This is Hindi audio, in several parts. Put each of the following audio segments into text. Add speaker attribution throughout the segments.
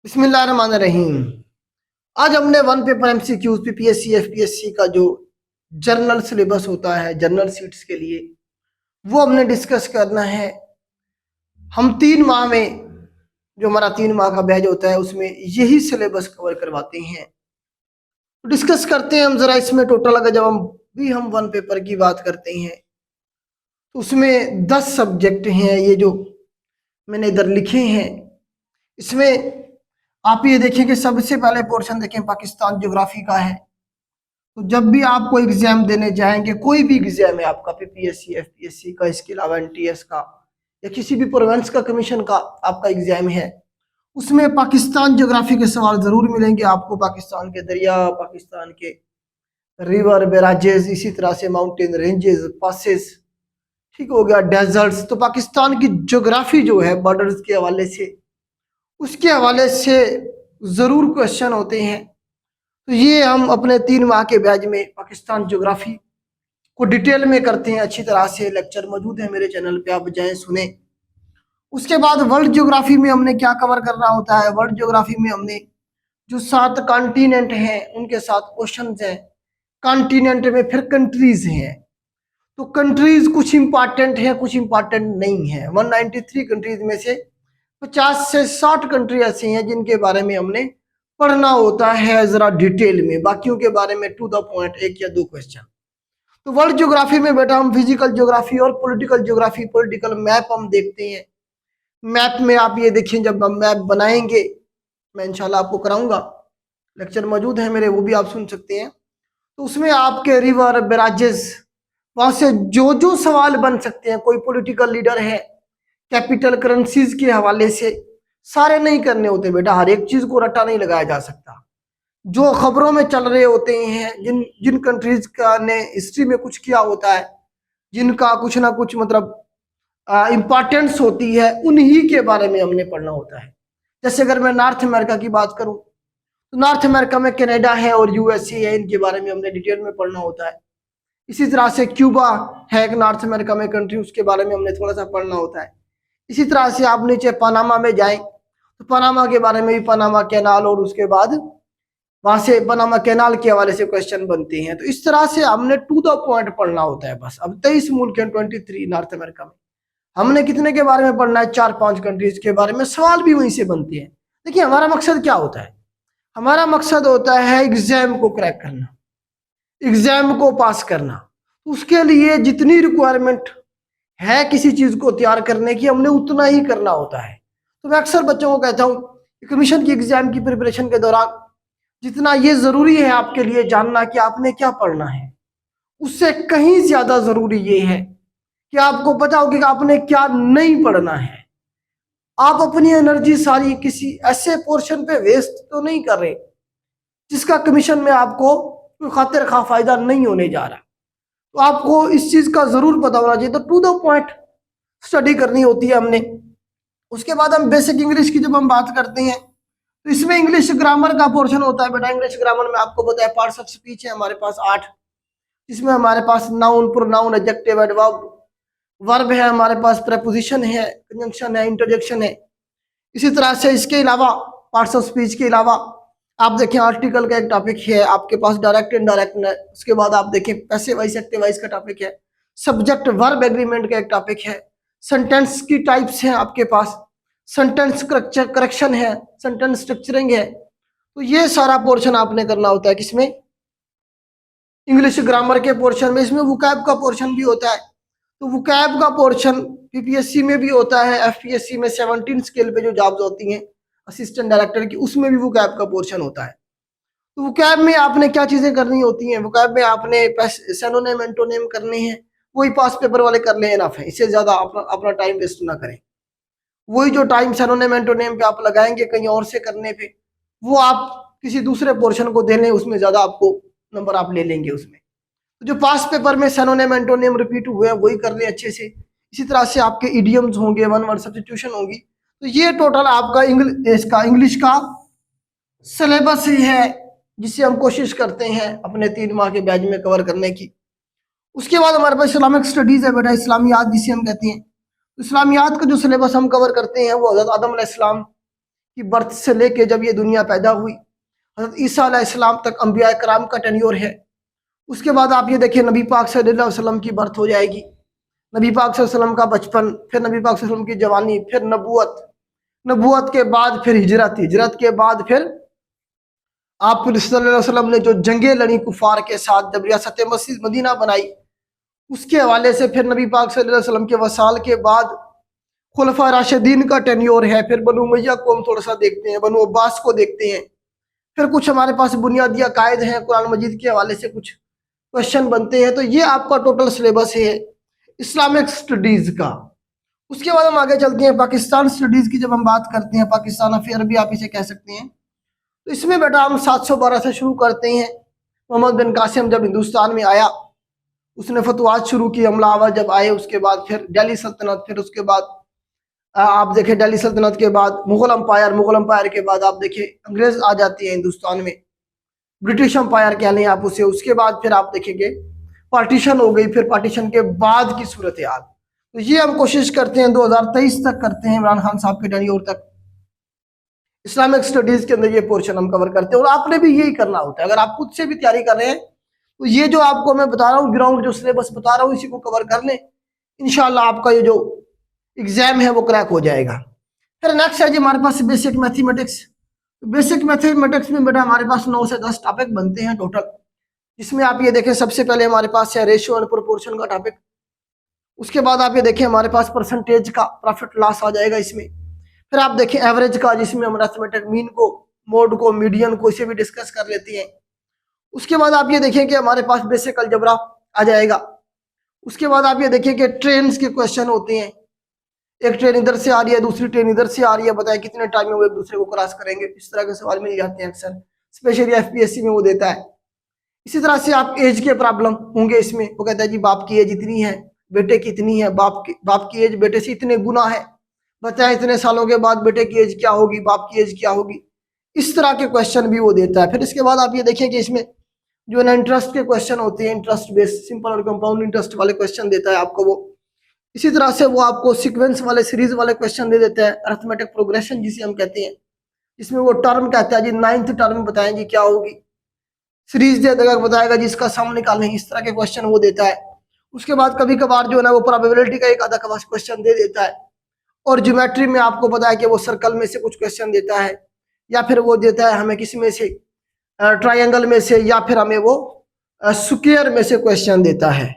Speaker 1: बिस्मिल्लाहिर्रहमानिर्रहीम। आज हमने one paper MCQs PPSC FPSC का जो जर्नल सिलेबस होता है जनरल सीट्स के लिए वो हमने डिस्कस करना है। हम 3 माह में जो हमारा 3 माह का बैच होता है उसमें यही सिलेबस कवर करवाते हैं। तो डिस्कस करते हैं हम जरा इसमें टोटल अगर जब हम वन पेपर की बात करते हैं तो उसमें 10 सब्जेक्ट हैं। ये जो मैंने इधर लिखे हैं इसमें आप ये देखें कि सबसे पहले पोर्शन देखें पाकिस्तान ज्योग्राफी का है। तो जब भी आप कोई एग्जाम देने जाएंगे, कोई भी एग्जाम है आपका पीपीएससी एफपीएससी का, इसके अलावा एनटीएस का या किसी भी प्रोविंस का कमीशन का आपका एग्जाम है, उसमें पाकिस्तान ज्योग्राफी के सवाल जरूर मिलेंगे आपको। पाकिस्तान के दरिया, पाकिस्तान के रिवर बैराजेस, इसी तरह से माउंटेन रेंजेस, पासेस, ठीक हो गया, डेजर्ट्स। तो पाकिस्तान की ज्योग्राफी जो है बॉर्डर्स के हवाले से, उसके हवाले से जरूर क्वेश्चन होते हैं। तो ये हम अपने 3 माह के बैच में पाकिस्तान ज्योग्राफी को डिटेल में करते हैं। अच्छी तरह से लेक्चर मौजूद है मेरे चैनल पे, आप जाएं सुने। उसके बाद वर्ल्ड ज्योग्राफी में हमने क्या कवर करना होता है। वर्ल्ड ज्योग्राफी में हमने जो 7 कॉन्टिनेंट हैं उनके साथ क्वेश्चन हैं। कॉन्टिनेंट में फिर कंट्रीज हैं, तो कंट्रीज कुछ इंपॉर्टेंट है कुछ इंपॉर्टेंट नहीं है। 193 कंट्रीज में से 50 से 60 कंट्री ऐसी हैं जिनके बारे में हमने पढ़ना होता है जरा डिटेल में, बाकियों के बारे में टू द पॉइंट 1 या 2 क्वेश्चन। तो वर्ल्ड ज्योग्राफी में बेटा हम फिजिकल ज्योग्राफी और पॉलिटिकल ज्योग्राफी, पॉलिटिकल मैप हम देखते हैं। मैप में आप ये देखिए, जब हम मैप बनाएंगे मैं इंशाल्लाह आपको कराऊंगा, लेक्चर मौजूद है मेरे, वो भी आप सुन सकते हैं। तो उसमें आपके रिवर बैराजेस, वहां से जो जो सवाल बन सकते हैं, कोई पॉलिटिकल लीडर है, कैपिटल करेंसीज के हवाले से, सारे नहीं करने होते बेटा। हर एक चीज को रट्टा नहीं लगाया जा सकता। जो खबरों में चल रहे होते हैं, जिन जिन कंट्रीज का ने हिस्ट्री में कुछ किया होता है, जिनका कुछ ना कुछ मतलब इम्पोर्टेंस होती है, उन्हीं के बारे में हमने पढ़ना होता है। जैसे अगर मैं नॉर्थ अमेरिका की बात करूं तो नॉर्थ अमेरिका में कनाडा है और यूएसए है, इनके बारे में हमने डिटेल में पढ़ना होता है। इसी तरह से क्यूबा है एक नॉर्थ अमेरिका में कंट्री, उसके बारे में हमने थोड़ा सा पढ़ना होता है। इसी तरह से आप नीचे पनामा में जाएं तो पनामा के बारे में भी, पनामा कैनाल, और उसके बाद वहां से पनामा कैनाल के हवाले से क्वेश्चन बनते हैं। तो इस तरह से हमने टू द पॉइंट पढ़ना होता है बस। अब 23 मुल्क हैं 23 नॉर्थ अमेरिका में, हमने कितने के बारे में पढ़ना है? 4-5 कंट्रीज के बारे में। सवाल भी वहीं से बनते हैं। देखिए हमारा मकसद क्या होता है, हमारा मकसद होता है एग्जाम को क्रैक करना, एग्जाम को पास करना। उसके लिए जितनी रिक्वायरमेंट है किसी चीज को तैयार करने की, हमने उतना ही करना होता है। तो मैं अक्सर बच्चों को कहता हूँ कमीशन की एग्जाम की प्रिपरेशन के दौरान जितना ये जरूरी है आपके लिए जानना कि आपने क्या पढ़ना है, उससे कहीं ज्यादा जरूरी ये है कि आपको पता हो कि आपने क्या नहीं पढ़ना है। आप अपनी एनर्जी सारी किसी ऐसे पोर्शन पे वेस्ट तो नहीं कर रहे जिसका कमीशन में आपको कोई खातिर खा फायदा नहीं होने जा रहा। तो आपको इस चीज का जरूर पता होना चाहिए। तो टू द पॉइंट स्टडी करनी होती है हमने। उसके बाद हम बेसिक इंग्लिश की जब हम बात करते हैं तो इसमें इंग्लिश ग्रामर का पोर्शन होता है बेटा। इंग्लिश ग्रामर में आपको पता है पार्ट्स ऑफ स्पीच है हमारे पास 8, जिसमें हमारे पास noun, pronoun, adjective, adverb, verb है, हमारे पास प्रेपोजिशन है, कंजंक्शन है, इंटरजेक्शन है। इसी तरह से इसके अलावा पार्ट्स ऑफ स्पीच के अलावा आप देखें आर्टिकल का एक टॉपिक है आपके पास, डायरेक्ट इनडायरेक्ट। उसके बाद आप देखें पैसिव वॉइस, एक्टिव वॉइस का टॉपिक है, सब्जेक्ट वर्ब एग्रीमेंट का एक टॉपिक है, सेंटेंस की टाइप्स हैं आपके पास, सेंटेंस करेक्शन है, सेंटेंस स्ट्रक्चरिंग है। तो ये सारा पोर्शन आपने करना होता है किसमें? इंग्लिश ग्रामर के पोर्शन में। इसमें वोकैब का पोर्शन भी होता है। तो वोकैब का पोर्शन पीपीएससी में भी होता है, एफपीएससी में 17 स्केल पे जो जॉब्स होती हैं असिस्टेंट डायरेक्टर की, उसमें भी वोकैब का पोर्शन होता है। तो वोकैब में आपने क्या चीजें करनी होती हैं? वोकैब में आपने सिनोनिम एंटोनिम करने हैं, वही पास पेपर वाले कर ले, एनफ है। इससे ज्यादा अपना टाइम वेस्ट ना करें। वही जो टाइम सिनोनिम एंटोनिम पे आप लगाएंगे कहीं और से करने पे, वो आप किसी दूसरे पोर्शन को दे लें, उसमें ज्यादा आपको नंबर आप ले लेंगे उसमें। तो जो पास पेपर में सिनोनिम एंटोनिम रिपीट हुए हैं वही कर लें अच्छे से। इसी तरह से आपके इडियम्स होंगे, वन वर्ड सब्स्टिट्यूशन होगी। तो ये टोटल आपका इंग्लिश का सिलेबस ही है जिसे हम कोशिश करते हैं अपने 3 माह के बैच में कवर करने की। उसके बाद हमारे पास इस्लामिक स्टडीज है बेटा, इस्लामियात जिसे हम कहते हैं। तो इस्लामियात का जो सिलेबस हम कवर करते हैं वो हज़रत आदम अलैहिस्सलाम की बर्थ से लेके जब ये दुनिया पैदा हुई, हज़रत ईसा अलैहिस्सलाम तक अंबिया कराम का टेन्योर है। उसके बाद आप ये देखिए नबी पाक सल्लल्लाहु अलैहि वसल्लम की बर्थ हो जाएगी, नबी पाक सल्लल्लाहु अलैहि वसल्लम का बचपन, फिर नबी पाक सल्लल्लाहु अलैहि वसल्लम की जवानी, फिर नबूवत, नबूवत के बाद फिर हिजरत, हिजरत के बाद फिर आप सल्लल्लाहु अलैहि वसल्लम ने जो जंगें लड़ी कुफार के साथ, जब रियासत मस्जिद मदीना बनाई, उसके हवाले से फिर नबी पाक सल्लल्लाहु अलैहि वसल्लम के वसाल के बाद खुलफा राशिदीन का टेन्योर है। फिर बनु उमैया को हम थोड़ा सा देखते हैं, बनु अब्बास को देखते हैं, फिर कुछ हमारे पास बुनियादी अकायद हैं, कुरान मजीद के हवाले से कुछ क्वेश्चन बनते हैं। तो ये आपका टोटल सिलेबस है इस्लामिक स्टडीज का। उसके बाद हम आगे चलते हैं पाकिस्तान स्टडीज की। जब हम बात करते हैं पाकिस्तान अफेयर भी आप इसे कह सकते हैं, तो इसमें बेटा हम 712 से शुरू करते हैं। मोहम्मद बिन कासिम जब हिंदुस्तान में आया, उसने फतवात शुरू की, हमलावर जब आए, उसके बाद फिर दिल्ली सल्तनत, फिर उसके बाद आप देखें दिल्ली सल्तनत के बाद मुगल अम्पायर, मुगल अम्पायर के बाद आप देखिए अंग्रेज आ जाती है हिंदुस्तान में, ब्रिटिश अम्पायर कह लें आप उसे। उसके बाद फिर आप देखेंगे पार्टीशन हो गई, फिर पार्टीशन के बाद की सूरत हाल। तो ये हम कोशिश करते हैं 2023 तक करते हैं, इमरान खान साहब के टेन्योर तक इस्लामिक स्टडीज के अंदर ये पोर्शन हम कवर करते हैं। और आपने भी यही करना होता है, अगर आप खुद से भी तैयारी कर रहे हैं तो ये जो आपको मैं बता रहा हूँ ग्राउंड जो सिलेबस बता रहा हूँ, इसी को कवर कर लें, इंशाल्लाह आपका ये जो एग्जाम है वो क्रैक हो जाएगा। फिर नेक्स्ट है जी हमारे पास बेसिक मैथमेटिक्स। बेसिक मैथमेटिक्स में बेटा हमारे पास 9 से 10 टॉपिक बनते हैं टोटल, जिसमें आप ये देखें सबसे पहले हमारे पास है रेशियो एंड प्रोपोर्शन का टॉपिक। उसके बाद आप ये देखें हमारे पास परसेंटेज का प्रॉफिट लॉस आ जाएगा इसमें। फिर आप देखें एवरेज का, जिसमें हम अरिथमेटिक मीन को, मोड को, मीडियन को, इसे भी डिस्कस कर लेते हैं। उसके बाद आप ये देखें कि हमारे पास बेसिक अलजबरा आ जाएगा। उसके बाद आप ये देखें कि ट्रेन के क्वेश्चन होते हैं, एक ट्रेन इधर से आ रही है, दूसरी ट्रेन इधर से आ रही है, बताएं कितने टाइम में वो एक दूसरे को क्रॉस करेंगे। इस तरह के सवाल मिल जाते हैं अक्सर, स्पेशली एफपीएससी में वो देता है। इसी तरह से आप एज के प्रॉब्लम होंगे इसमें, वो कहता है जी बाप की एज इतनी है, बेटे की इतनी है, बाप की एज बेटे से इतने गुना है, बताएं इतने सालों के बाद बेटे की एज क्या होगी, बाप की एज क्या होगी। इस तरह के क्वेश्चन भी वो देता है। फिर इसके बाद आप ये देखें कि इसमें जो है ना इंटरेस्ट के क्वेश्चन होते हैं, इंटरेस्ट बेस्ड, सिंपल और कंपाउंड इंटरेस्ट वाले क्वेश्चन देता है आपको वो। इसी तरह से वो आपको सीक्वेंस वाले, सीरीज वाले क्वेश्चन दे देता है, अरिथमेटिक प्रोग्रेशन जिसे हम कहते हैं, जिसमें वो टर्म कहता है जी 9th टर्म बताएं जी क्या होगी, सीरीज दे देगा, बताएगा जी इसका सम निकालें, इस तरह के क्वेश्चन वो देता है। उसके बाद कभी कभार जो है ना वो प्रोबेबिलिटी का एक आधा क्वेश्चन दे देता है। और ज्योमेट्री में आपको पता है कि वो सर्कल में से कुछ क्वेश्चन देता है, या फिर वो देता है हमें किस में से, ट्रायंगल में से, या फिर हमें वो स्क्वायर में से क्वेश्चन देता है।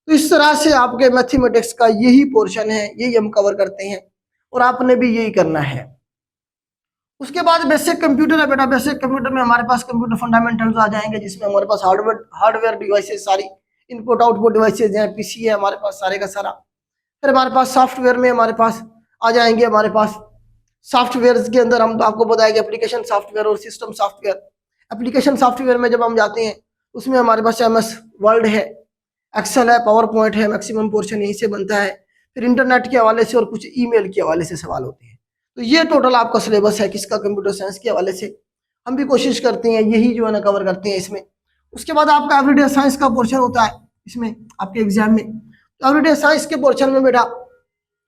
Speaker 1: तो इस तरह से आपके मैथमेटिक्स का यही पोर्शन है, यही हम कवर करते हैं और आपने भी यही करना है। उसके बाद बेसिक कंप्यूटर है बेटा। बेसिक कंप्यूटर में हमारे पास कंप्यूटर फंडामेंटल्स आ जाएंगे, जिसमें हमारे पास हार्डवेयर डिवाइसेस, सारी इनपुट आउटपुट डिवाइसेज हैं, पीसी है हमारे पास सारे का सारा। फिर हमारे पास सॉफ्टवेयर में हमारे पास आ जाएंगे, हमारे पास सॉफ्टवेयर के अंदर हम आपको बताएंगे एप्लीकेशन सॉफ्टवेयर और सिस्टम सॉफ्टवेयर। एप्लीकेशन सॉफ्टवेयर में जब हम जाते हैं उसमें हमारे पास MS वर्ड है, एक्सेल है, पावर पॉइंट है, मैक्सिमम पोर्शन यहीं से बनता है। फिर इंटरनेट के हवाले से और कुछ ईमेल के हवाले से सवाल होते हैं। तो ये टोटल आपका सिलेबस है किसका, कंप्यूटर साइंस के हवाले से। हम भी कोशिश करते हैं यही जो है ना कवर करते हैं इसमें। उसके बाद आपका एवरीडे साइंस का पोर्शन होता है इसमें आपके एग्जाम में। तो एवरीडे साइंस के पोर्शन में बेटा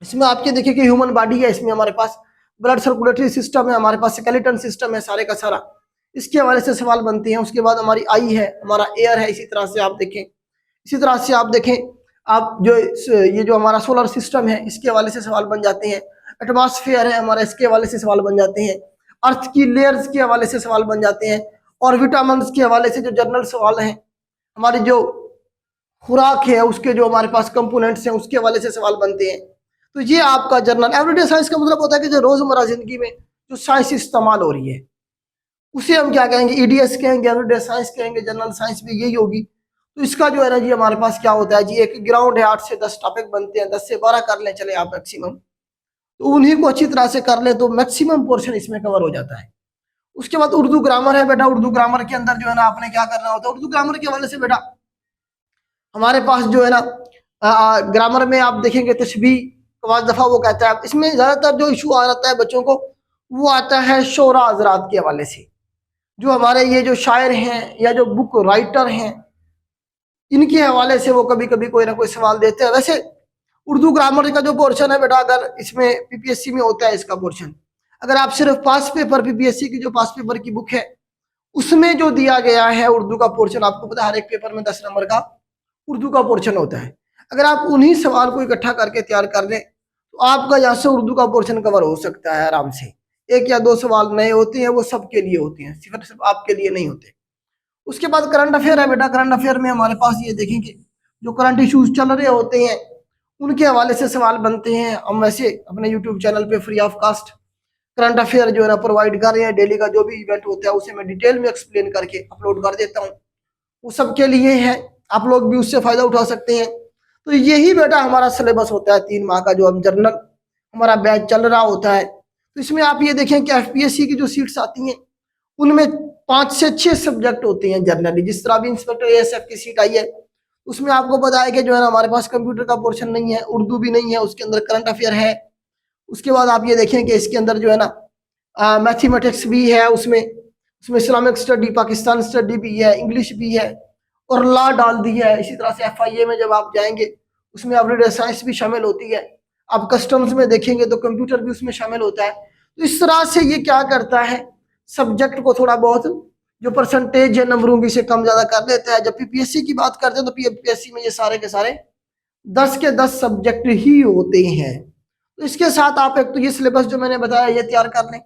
Speaker 1: इसमें आपके देखिए कि ह्यूमन बॉडी है, इसमें हमारे पास ब्लड सर्कुलेटरी सिस्टम है, हमारे पास स्केलेटन सिस्टम है सारे का सारा, इसके हवाले से सवाल बनते हैं। उसके बाद हमारी आई है, हमारा एयर है, इसी तरह से आप देखें, इसी तरह से आप देखें आप जो ये जो हमारा सोलर सिस्टम है इसके हवाले से सवाल बन जाते हैं। एटमॉस्फेयर है हमारा, इसके हवाले से सवाल बन जाते हैं। अर्थ की लेयर्स के हवाले से सवाल बन जाते हैं। और विटामिन्स के हवाले से जो जनरल सवाल हैं, हमारी जो खुराक है उसके जो हमारे पास कंपोनेंट्स हैं उसके हवाले से सवाल बनते हैं। तो ये आपका जनरल एवरीडे साइंस का मतलब होता है कि जो रोजमर्रा जिंदगी में जो साइंस इस्तेमाल हो रही है उसे हम क्या कहेंगे, EDS कहेंगे, एवरीडे साइंस कहेंगे, जनरल साइंस भी यही होगी। तो इसका जो है ना जी हमारे पास क्या होता है जी, एक ग्राउंड है, 8 से 10 टॉपिक बनते हैं, 10 से 12 कर लें चले आप मैक्सिमम, तो उन्हीं को अच्छी तरह से कर ले तो मैक्सिमम पोर्शन इसमें कवर हो जाता है। उसके बाद उर्दू ग्रामर है बेटा। उर्दू ग्रामर के अंदर जो है ना आपने क्या करना होता है, उर्दू ग्रामर के हवाले से बेटा हमारे पास जो है ना ग्रामर में आप देखेंगे तशबीह कवाज दफा वो कहता है। इसमें ज्यादातर जो इशू आ जाता है बच्चों को वो आता है शोरा हजरात के हवाले से, जो हमारे ये जो शायर हैं या जो बुक राइटर हैं इनके हवाले से वो कभी कभी कोई ना कोई सवाल देते हैं। वैसे उर्दू ग्रामर का जो पोर्शन है बेटा, अगर इसमें PPSC में होता है इसका पोर्शन, अगर आप सिर्फ पास पेपर पीपीएससी की जो पास पेपर की बुक है उसमें जो दिया गया है उर्दू का पोर्शन, आपको पता है हर एक पेपर में 10 नंबर का उर्दू का पोर्शन होता है। अगर आप उन्हीं सवाल को इकट्ठा करके तैयार कर लें तो आपका यहाँ से उर्दू का पोर्शन कवर हो सकता है आराम से। एक या दो सवाल नए होते हैं, वो सबके लिए होते हैं, सिर्फ आपके लिए नहीं होते। उसके बाद करंट अफेयर है बेटा। करंट अफेयर में हमारे पास ये देखेंगे जो करंट इश्यूज चल रहे होते हैं उनके हवाले से सवाल बनते हैं। हम वैसे अपने यूट्यूब चैनल पे free of cost current affair जो है ना प्रोवाइड कर रहे हैं। डेली का जो भी इवेंट होता है उसे मैं डिटेल में एक्सप्लेन करके अपलोड कर देता हूँ, वो सबके लिए है, आप लोग भी उससे फायदा उठा सकते हैं। तो यही बेटा हमारा सिलेबस होता है 3 माह का, जो हम जर्नल हमारा बैच चल रहा होता है। तो इसमें आप ये देखें कि एफपीएससी की जो सीट्स आती हैं उनमें 5 से 6 सब्जेक्ट होते हैं जनरली। जिस तरह अभी इंस्पेक्टर एएसएफ की सीट आई है उसमें आपको पता है कि जो है ना हमारे पास कंप्यूटर का पोर्शन नहीं है, उर्दू भी नहीं है, उसके अंदर करंट अफेयर है। उसके बाद आप ये देखें कि इसके अंदर जो है ना मैथमेटिक्स भी है, उसमें इस्लामिक स्टडी, पाकिस्तान स्टडी भी है, इंग्लिश भी है और लॉ डाल दी है। इसी तरह से एफआईए में जब आप जाएंगे उसमें अपडेटेड साइंस भी शामिल होती है। आप कस्टम्स में देखेंगे तो कंप्यूटर भी उसमें शामिल होता है। तो इस तरह से ये क्या करता है, सब्जेक्ट को थोड़ा बहुत जो परसेंटेज है नंबरों की से कम ज्यादा कर देता है। जब पीपीएससी की बात करते हैं तो पीपीएससी में ये सारे के सारे 10 के 10 सब्जेक्ट ही होते हैं। तो इसके साथ आप एक तो ये सिलेबस जो मैंने बताया ये तैयार कर लें,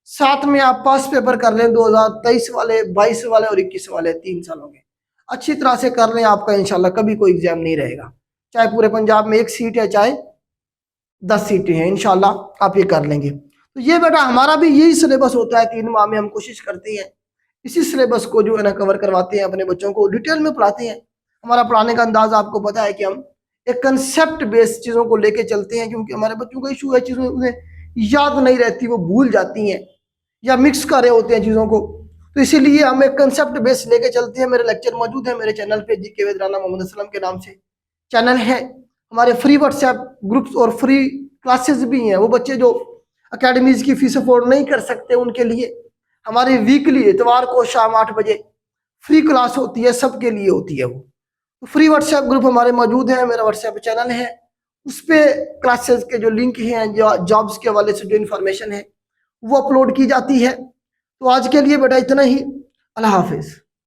Speaker 1: साथ में आप पास पेपर कर लें 2023 वाले, 22 वाले और 21 वाले, 3 सालों के अच्छी तरह से कर लें। आपका इंशाल्लाह कभी कोई एग्जाम नहीं रहेगा, चाहे पूरे पंजाब में 1 सीट है चाहे 10 सीटें हैं, इंशाल्लाह आप ये कर लेंगे। तो ये बेटा हमारा भी यही सिलेबस होता है। 3 माह में हम कोशिश करते हैं इसी सिलेबस को जो है ना कवर करवाते हैं, अपने बच्चों को डिटेल में पढ़ाते हैं। हमारा पढ़ाने का अंदाज आपको पता है कि हम एक कंसेप्ट बेस्ड चीज़ों को लेके चलते हैं, क्योंकि हमारे बच्चों का इशू है चीज़ें उन्हें याद नहीं रहती, वो भूल जाती हैं या मिक्स कर रहे होते हैं चीज़ों को। तो इसीलिए हम एक कंसेप्ट बेस्ड लेके चलते हैं। मेरे लेक्चर मौजूद है मेरे चैनल पे, जीके विद राना मोहम्मद असलम के नाम से चैनल है। हमारे फ्री व्हाट्सएप ग्रुप्स और फ्री क्लासेस भी हैं। वो बच्चे जो अकेडमीज की फीस अफोर्ड नहीं कर सकते उनके लिए हमारी वीकली इतवार को शाम 8 बजे फ्री क्लास होती है, सबके लिए होती है वो। तो फ्री व्हाट्सएप ग्रुप हमारे मौजूद है, मेरा व्हाट्सएप चैनल है, उस पर क्लासेस के जो लिंक हैं, जो जॉब्स के हवाले से जो इन्फॉर्मेशन है वो अपलोड की जाती है। तो आज के लिए बेटा इतना ही। अल्लाह हाफिज़।